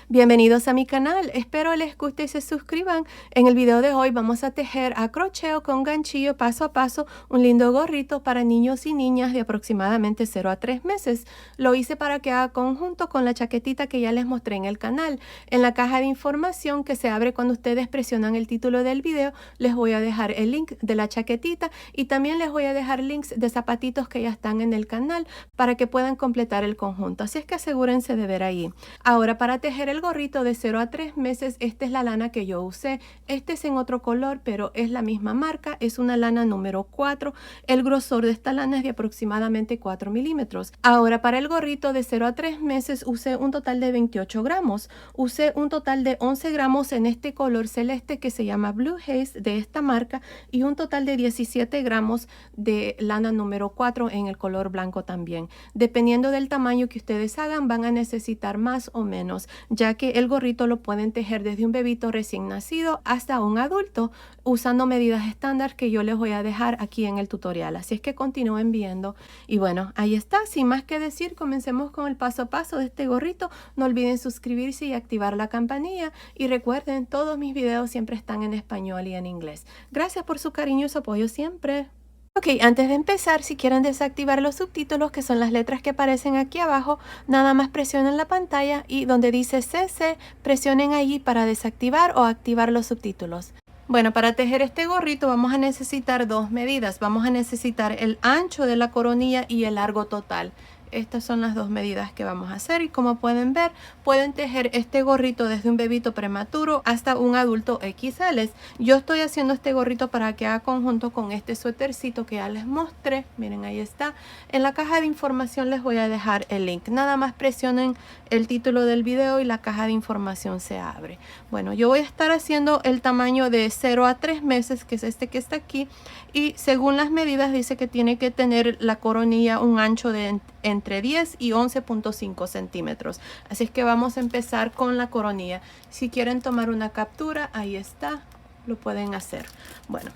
Bienvenidos a mi canal, espero les guste y se suscriban. En el video de hoy vamos a tejer a crochet con ganchillo paso a paso un lindo gorrito para niños y niñas de aproximadamente 0 a 3 meses. Lo hice para que haga conjunto con la chaquetita que ya les mostré en el canal. En la caja de información que se abre cuando ustedes presionan el título del video, les voy a dejar el link de la chaquetita y también les voy a dejar links de zapatitos que ya están en el canal para que puedan completar el conjunto. Así es que asegúrense de ver ahí. Ahora, para tejer el gorrito de 0 a 3 meses, esta es la lana que yo usé. Este es en otro color, pero es la misma marca. Es una lana número 4. El grosor de esta lana es de aproximadamente 4 milímetros. Ahora, para el gorrito de 0 a 3 meses, usé un total de 28 gramos. Usé un total de 11 gramos en este color celeste que se llama Blue Haze de esta marca y un total de 17 gramos de lana número 4 en el color blanco también. Dependiendo del tamaño que ustedes hagan, van a necesitar más o menos, ya que el gorrito lo pueden tejer desde un bebito recién nacido hasta un adulto usando medidas estándar que yo les voy a dejar aquí en el tutorial. Así es que continúen viendo. Y bueno, ahí está. Sin más que decir, comencemos con el paso a paso de este gorrito. No olviden suscribirse y activar la campanilla. Y recuerden, todos mis videos siempre están en español y en inglés. Gracias por su cariño y su apoyo siempre. Ok, antes de empezar, si quieren desactivar los subtítulos, que son las letras que aparecen aquí abajo, nada más presionen la pantalla y donde dice CC, presionen allí para desactivar o activar los subtítulos. Bueno, para tejer este gorrito vamos a necesitar dos medidas. Vamos a necesitar el ancho de la coronilla y el largo total. Estas son las dos medidas que vamos a hacer y como pueden ver, pueden tejer este gorrito desde un bebito prematuro hasta un adulto XL. Yo estoy haciendo este gorrito para que haga conjunto con este suétercito que ya les mostré. Miren, ahí está. En la caja de información les voy a dejar el link. Nada más presionen el título del video y la caja de información se abre. Bueno, yo voy a estar haciendo el tamaño de 0 a 3 meses, que es este que está aquí. Y según las medidas dice que tiene que tener la coronilla un ancho de entre 10 y 11.5 centímetros. Así es que vamos a empezar con la coronilla. Si quieren tomar una captura, ahí está, lo pueden hacer. Bueno,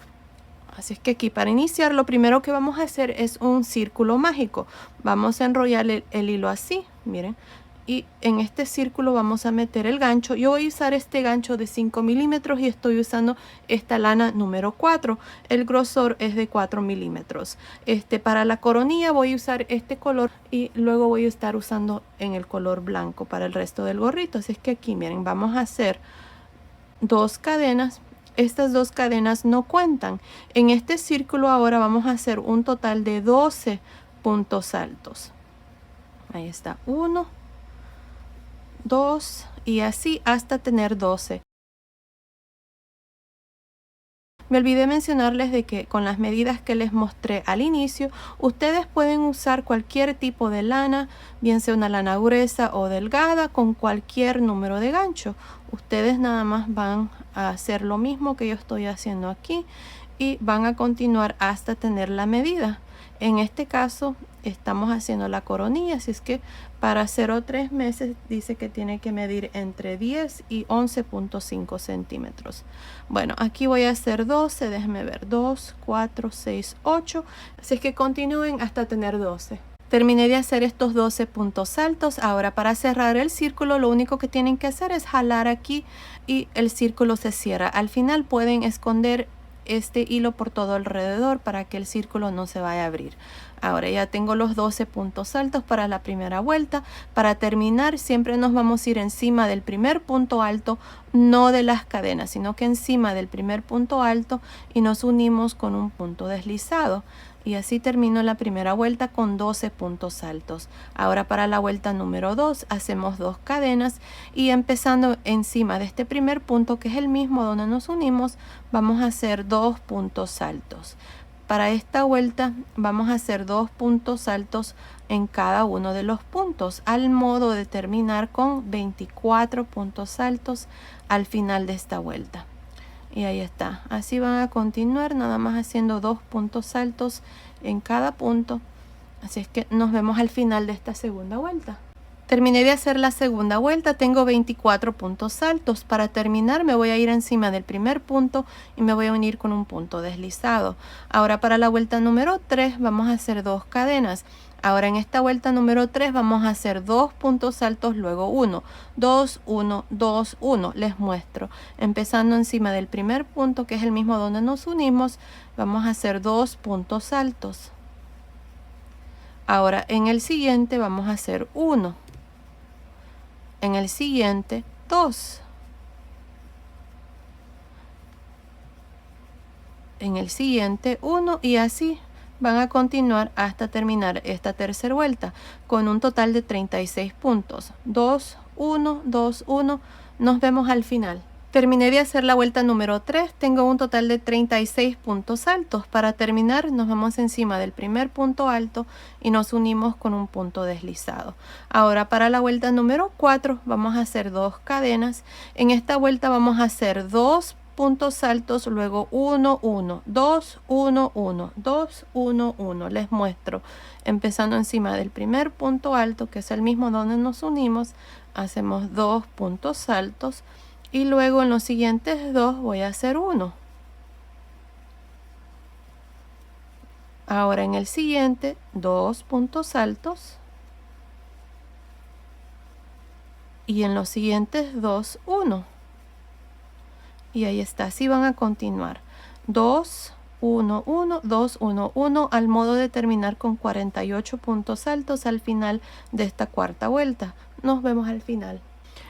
así es que aquí para iniciar lo primero que vamos a hacer es un círculo mágico. Vamos a enrollar el hilo así, miren. Y en este círculo vamos a meter el gancho. Yo voy a usar este gancho de 5 milímetros y estoy usando esta lana número 4. El grosor es de 4 milímetros. Para la coronilla voy a usar este color y luego voy a estar usando en el color blanco para el resto del gorrito. Así es que aquí miren, vamos a hacer dos cadenas. Estas dos cadenas no cuentan. En este círculo ahora vamos a hacer un total de 12 puntos altos. Ahí está, 1, 2 y así hasta tener 12. Me olvidé mencionarles de que con las medidas que les mostré al inicio, ustedes pueden usar cualquier tipo de lana, bien sea una lana gruesa o delgada, con cualquier número de gancho. Ustedes nada más van a hacer lo mismo que yo estoy haciendo aquí y van a continuar hasta tener la medida. En este caso estamos haciendo la coronilla, así es que para 0 a 3 meses dice que tiene que medir entre 10 y 11.5 centímetros. Bueno, aquí voy a hacer 12, déjenme ver, 2, 4, 6, 8, así es que continúen hasta tener 12. Terminé de hacer estos 12 puntos altos. Ahora para cerrar el círculo lo único que tienen que hacer es jalar aquí y el círculo se cierra. Al final pueden esconder este hilo por todo alrededor para que el círculo no se vaya a abrir. Ahora ya tengo los 12 puntos altos para la primera vuelta. Para terminar siempre nos vamos a ir encima del primer punto alto, no de las cadenas, sino que encima del primer punto alto y nos unimos con un punto deslizado. Y así termino la primera vuelta con 12 puntos altos. Ahora para la vuelta número 2 hacemos dos cadenas y empezando encima de este primer punto, que es el mismo donde nos unimos, vamos a hacer 2 puntos altos. Para esta vuelta vamos a hacer 2 puntos altos en cada uno de los puntos, al modo de terminar con 24 puntos altos al final de esta vuelta. Y ahí está, así van a continuar nada más haciendo 2 puntos altos en cada punto. Así es que nos vemos al final de esta segunda vuelta. Terminé de hacer la segunda vuelta, tengo 24 puntos altos. Para terminar me voy a ir encima del primer punto y me voy a unir con un punto deslizado. Ahora para la vuelta número 3 vamos a hacer dos cadenas. Ahora en esta vuelta número 3 vamos a hacer 2 puntos altos, luego 1, 2, 1, 2, 1. Les muestro. Empezando encima del primer punto, que es el mismo donde nos unimos, vamos a hacer 2 puntos altos. Ahora en el siguiente vamos a hacer 1. En el siguiente 2. En el siguiente 1 y así van a continuar hasta terminar esta tercera vuelta con un total de 36 puntos. 2, 1, 2, 1. Nos vemos al final. Terminé de hacer la vuelta número 3. Tengo un total de 36 puntos altos. Para terminar nos vamos encima del primer punto alto y nos unimos con un punto deslizado. Ahora para la vuelta número 4 vamos a hacer 2 cadenas. En esta vuelta vamos a hacer 2 puntos altos, luego 1, 1, 2, 1, 1, 2, 1, 1. Les muestro. Empezando encima del primer punto alto, que es el mismo donde nos unimos, hacemos 2 puntos altos y luego en los siguientes 2 voy a hacer 1. Ahora en el siguiente 2 puntos altos y en los siguientes 2, 1. Y ahí está, así van a continuar. 2, 1, 1, 2, 1, 1, al modo de terminar con 48 puntos altos al final de esta cuarta vuelta. Nos vemos al final.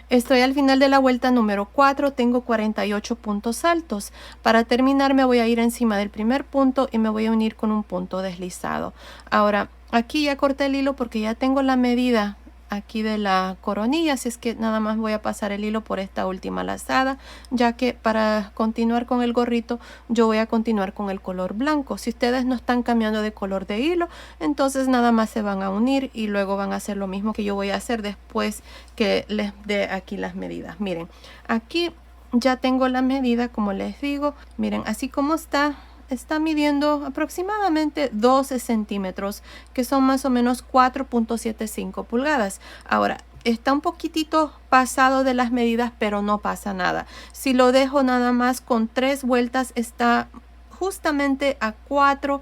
Estoy al final de la vuelta número 4, tengo 48 puntos altos. Para terminar me voy a ir encima del primer punto y me voy a unir con un punto deslizado. Ahora, aquí ya corté el hilo porque ya tengo la medida aquí de la coronilla, así es que nada más voy a pasar el hilo por esta última lazada, ya que para continuar con el gorrito yo voy a continuar con el color blanco. Si ustedes no están cambiando de color de hilo, entonces nada más se van a unir y luego van a hacer lo mismo que yo voy a hacer después que les dé aquí las medidas. Miren, aquí ya tengo la medida, como les digo. Miren, así como está midiendo aproximadamente 12 centímetros, que son más o menos 4.75 pulgadas. Ahora, está un poquitito pasado de las medidas, pero no pasa nada. Si lo dejo nada más con 3 vueltas, está justamente a 4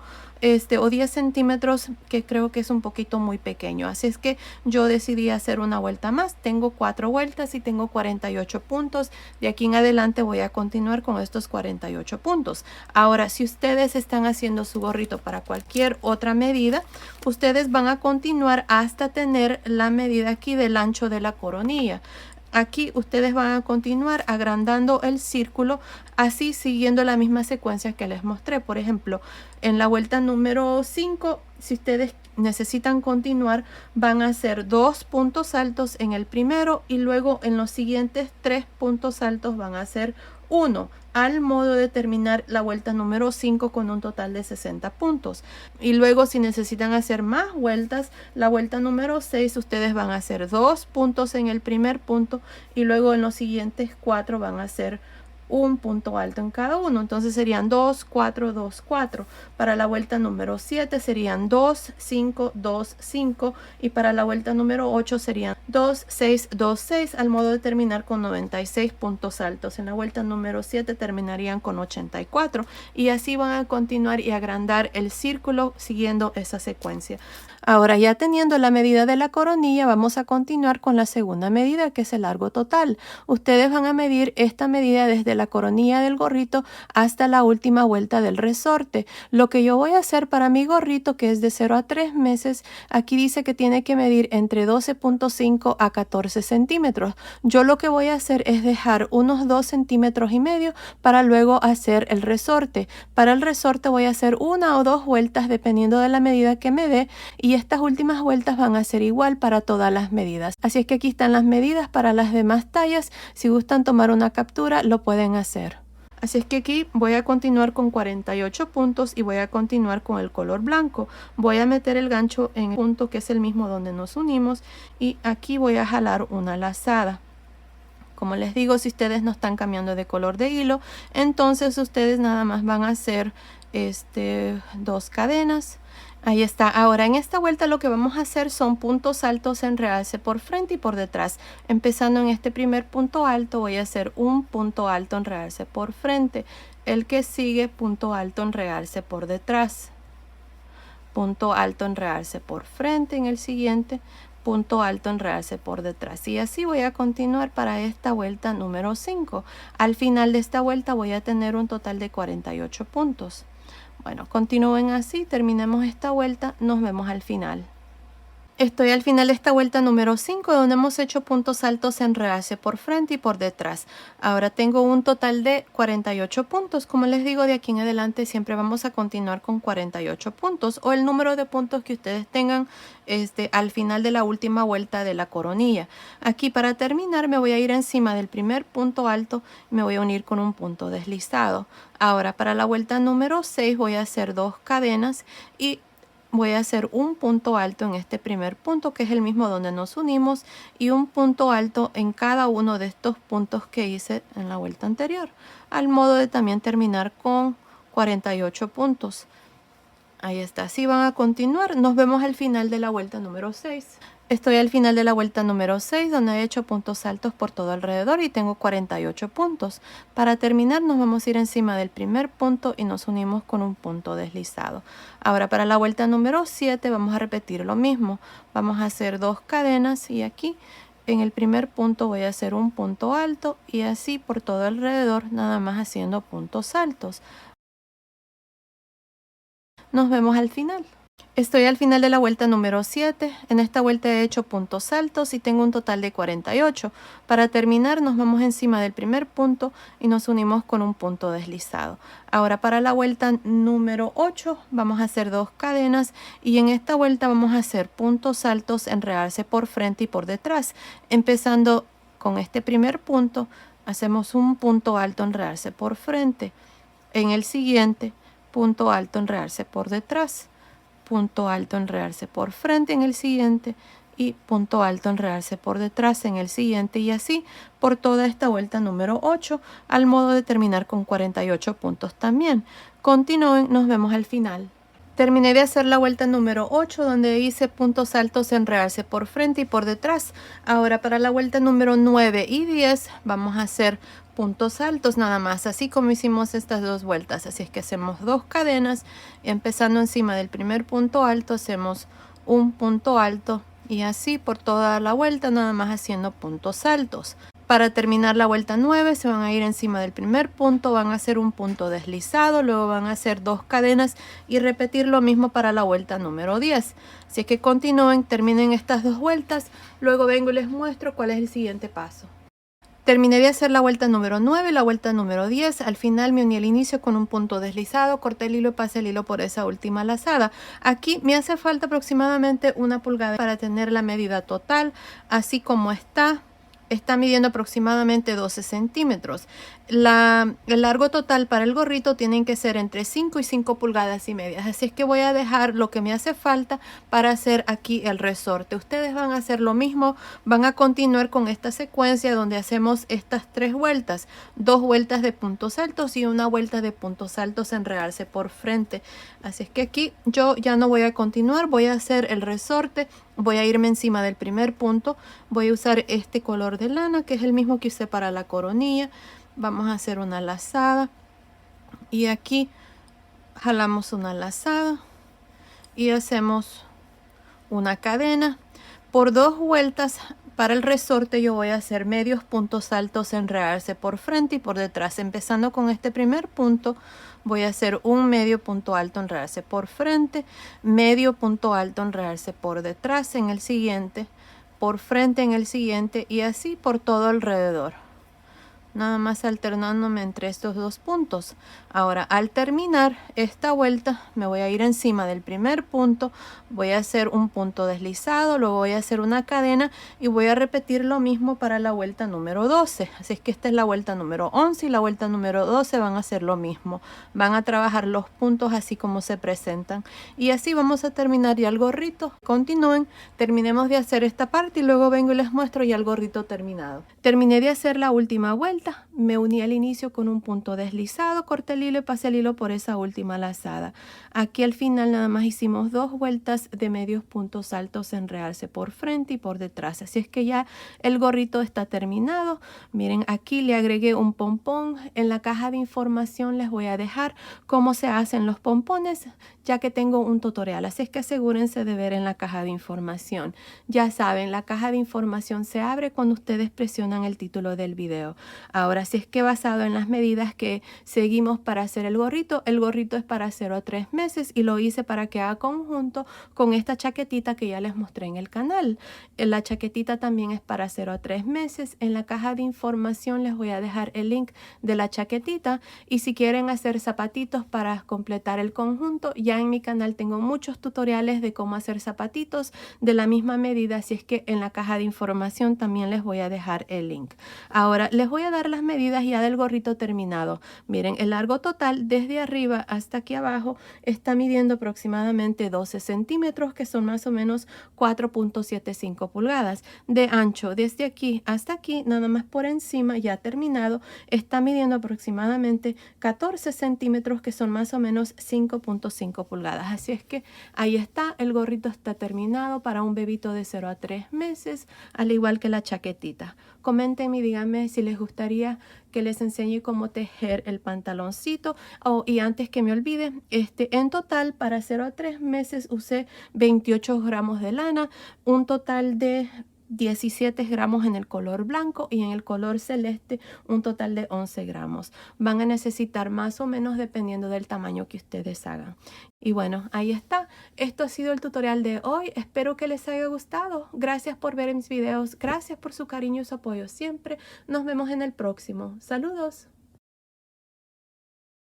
o 10 centímetros, que creo que es un poquito muy pequeño. Así es que yo decidí hacer una vuelta más. Tengo 4 vueltas y tengo 48 puntos. De aquí en adelante voy a continuar con estos 48 puntos. Ahora, si ustedes están haciendo su gorrito para cualquier otra medida, ustedes van a continuar hasta tener la medida aquí del ancho de la coronilla. Aquí ustedes van a continuar agrandando el círculo, así siguiendo la misma secuencia que les mostré. Por ejemplo, en la vuelta número 5, si ustedes necesitan continuar, van a hacer 2 puntos altos en el primero y luego en los siguientes 3 puntos altos van a hacer 1, al modo de terminar la vuelta número 5 con un total de 60 puntos. Y luego, si necesitan hacer más vueltas, la vuelta número 6 ustedes van a hacer 2 puntos en el primer punto y luego en los siguientes 4 van a hacer un punto alto en cada uno. Entonces serían 2, 4, 2, 4. Para la vuelta número 7 serían 2, 5, 2, 5. Y para la vuelta número 8 serían 2, 6, 2, 6. Al modo de terminar con 96 puntos altos. En la vuelta número 7 terminarían con 84. Y así van a continuar y agrandar el círculo siguiendo esa secuencia. Ahora, ya teniendo la medida de la coronilla, vamos a continuar con la segunda medida, que es el largo total. Ustedes van a medir esta medida desde la coronilla del gorrito hasta la última vuelta del resorte. Lo que yo voy a hacer para mi gorrito, que es de 0 a 3 meses, aquí dice que tiene que medir entre 12.5 a 14 centímetros. Yo lo que voy a hacer es dejar unos 2 centímetros y medio para luego hacer el resorte. Para el resorte voy a hacer 1 o 2 vueltas dependiendo de la medida que me dé, y estas últimas vueltas van a ser igual para todas las medidas. Así es que aquí están las medidas para las demás tallas. Si gustan tomar una captura, lo pueden hacer. Así es que aquí voy a continuar con 48 puntos y voy a continuar con el color blanco. Voy a meter el gancho en el punto que es el mismo donde nos unimos y aquí voy a jalar una lazada. Como les digo, si ustedes no están cambiando de color de hilo, entonces ustedes nada más van a hacer 2 cadenas. Ahí está. Ahora en esta vuelta lo que vamos a hacer son puntos altos en realce por frente y por detrás. Empezando en este primer punto alto voy a hacer un punto alto en realce por frente. El que sigue, punto alto en realce por detrás. punto alto, enredarse por frente, en el siguiente punto alto, enredarse por detrás, y así voy a continuar para esta vuelta número 5. Al final de esta vuelta voy a tener un total de 48 puntos. Bueno, continúen así, terminemos esta vuelta, nos vemos al final. Estoy al final de esta vuelta número 5, donde hemos hecho puntos altos, enredarse por frente y por detrás. Ahora tengo un total de 48 puntos. Como les digo, de aquí en adelante siempre vamos a continuar con 48 puntos, o el número de puntos que ustedes tengan al final de la última vuelta de la coronilla. Aquí, para terminar, me voy a ir encima del primer punto alto y me voy a unir con un punto deslizado. Ahora, para la vuelta número 6 voy a hacer 2 cadenas y voy a hacer un punto alto en este primer punto, que es el mismo donde nos unimos, y un punto alto en cada uno de estos puntos que hice en la vuelta anterior, al modo de también terminar con 48 puntos. Ahí está, así van a continuar. Nos vemos al final de la vuelta número 6. Estoy al final de la vuelta número 6, donde he hecho puntos altos por todo alrededor y tengo 48 puntos. Para terminar, nos vamos a ir encima del primer punto y nos unimos con un punto deslizado. Ahora, para la vuelta número 7 vamos a repetir lo mismo. Vamos a hacer 2 cadenas y aquí en el primer punto voy a hacer un punto alto y así por todo alrededor, nada más haciendo puntos altos. Nos vemos al final. Estoy al final de la vuelta número 7. En esta vuelta he hecho puntos altos y tengo un total de 48. Para terminar, nos vamos encima del primer punto y nos unimos con un punto deslizado. Ahora, para la vuelta número 8 vamos a hacer 2 cadenas y en esta vuelta vamos a hacer puntos altos, enredarse por frente y por detrás. Empezando con este primer punto, hacemos un punto alto, enredarse por frente. En el siguiente, punto alto, enredarse por detrás, punto alto, enredarse por frente en el siguiente y punto alto, enredarse por detrás en el siguiente, y así por toda esta vuelta número 8, al modo de terminar con 48 puntos también. Continúen, nos vemos al final. Terminé de hacer la vuelta número 8, donde hice puntos altos, enredarse por frente y por detrás. Ahora, para la vuelta número 9 y 10 vamos a hacer puntos altos nada más, así como hicimos estas dos vueltas. Así es que hacemos 2 cadenas, empezando encima del primer punto alto, hacemos un punto alto y así por toda la vuelta, nada más haciendo puntos altos. Para terminar la vuelta 9 se van a ir encima del primer punto, van a hacer un punto deslizado, luego van a hacer 2 cadenas y repetir lo mismo para la vuelta número 10. Así que continúen, terminen estas 2 vueltas, luego vengo y les muestro cuál es el siguiente paso. Terminé de hacer la vuelta número 9 y la vuelta número 10. Al final me uní al inicio con un punto deslizado, corté el hilo y pasé el hilo por esa última lazada. Aquí me hace falta aproximadamente 1 pulgada para tener la medida total, así como está. Está midiendo aproximadamente 12 centímetros. El largo total para el gorrito tienen que ser entre 5 y 5 pulgadas y medias. Así es que voy a dejar lo que me hace falta para hacer aquí el resorte. Ustedes van a hacer lo mismo, van a continuar con esta secuencia donde hacemos estas 3 vueltas. 2 vueltas de puntos altos y 1 vuelta de puntos altos, enredarse por frente. Así es que aquí yo ya no voy a continuar, voy a hacer el resorte. Voy a irme encima del primer punto, voy a usar este color de lana que es el mismo que usé para la coronilla. Vamos a hacer una lazada y aquí jalamos una lazada y hacemos una cadena. Por 2 vueltas para el resorte yo voy a hacer medios puntos altos, enredarse por frente y por detrás. Empezando con este primer punto, voy a hacer un medio punto alto, enredarse por frente, medio punto alto, enredarse por detrás en el siguiente, por frente en el siguiente y así por todo alrededor. Nada más alternándome entre estos 2 puntos. Ahora, al terminar esta vuelta, me voy a ir encima del primer punto, voy a hacer un punto deslizado, luego voy a hacer una cadena y voy a repetir lo mismo para la vuelta número 12. Así es que esta es la vuelta número 11 y la vuelta número 12 van a hacer lo mismo. Van a trabajar los puntos así como se presentan. Y así vamos a terminar ya el gorrito. Continúen, terminemos de hacer esta parte y luego vengo y les muestro ya el gorrito terminado. Terminé de hacer la última vuelta. me uní al inicio con un punto deslizado, corté el hilo y pasé el hilo por esa última lazada. Aquí al final nada más hicimos 2 vueltas de medios puntos altos en realce por frente y por detrás. Así es que ya el gorrito está terminado. Miren, aquí le agregué un pompón. En la caja de información les voy a dejar cómo se hacen los pompones, ya que tengo un tutorial. Así es que asegúrense de ver en la caja de información. Ya saben, la caja de información se abre cuando ustedes presionan el título del video. Ahora, si es que basado en las medidas que seguimos para hacer el gorrito es para 0 a 3 meses y lo hice para que haga conjunto con esta chaquetita que ya les mostré en el canal. La chaquetita también es para 0 a 3 meses. En la caja de información les voy a dejar el link de la chaquetita y si quieren hacer zapatitos para completar el conjunto, ya en mi canal tengo muchos tutoriales de cómo hacer zapatitos de la misma medida, así es que en la caja de información también les voy a dejar el link. Ahora les voy a dar las medidas ya del gorrito terminado. Miren, el largo total desde arriba hasta aquí abajo está midiendo aproximadamente 12 centímetros, que son más o menos 4.75 pulgadas. De ancho desde aquí hasta aquí, nada más por encima, ya terminado, está midiendo aproximadamente 14 centímetros, que son más o menos 5.5 pulgadas. Así es que ahí está, el gorrito está terminado para un bebito de 0 a 3 meses, al igual que la chaquetita. Coméntenme y díganme si les gustaría que les enseñe cómo tejer el pantaloncito. Y antes que me olvide, en total para 0 a 3 meses usé 28 gramos de lana, un total de 17 gramos en el color blanco y en el color celeste un total de 11 gramos. Van a necesitar más o menos dependiendo del tamaño que ustedes hagan. Y bueno, ahí está. Esto ha sido el tutorial de hoy. Espero que les haya gustado. Gracias por ver mis videos. Gracias por su cariño y su apoyo siempre. Nos vemos en el próximo. Saludos.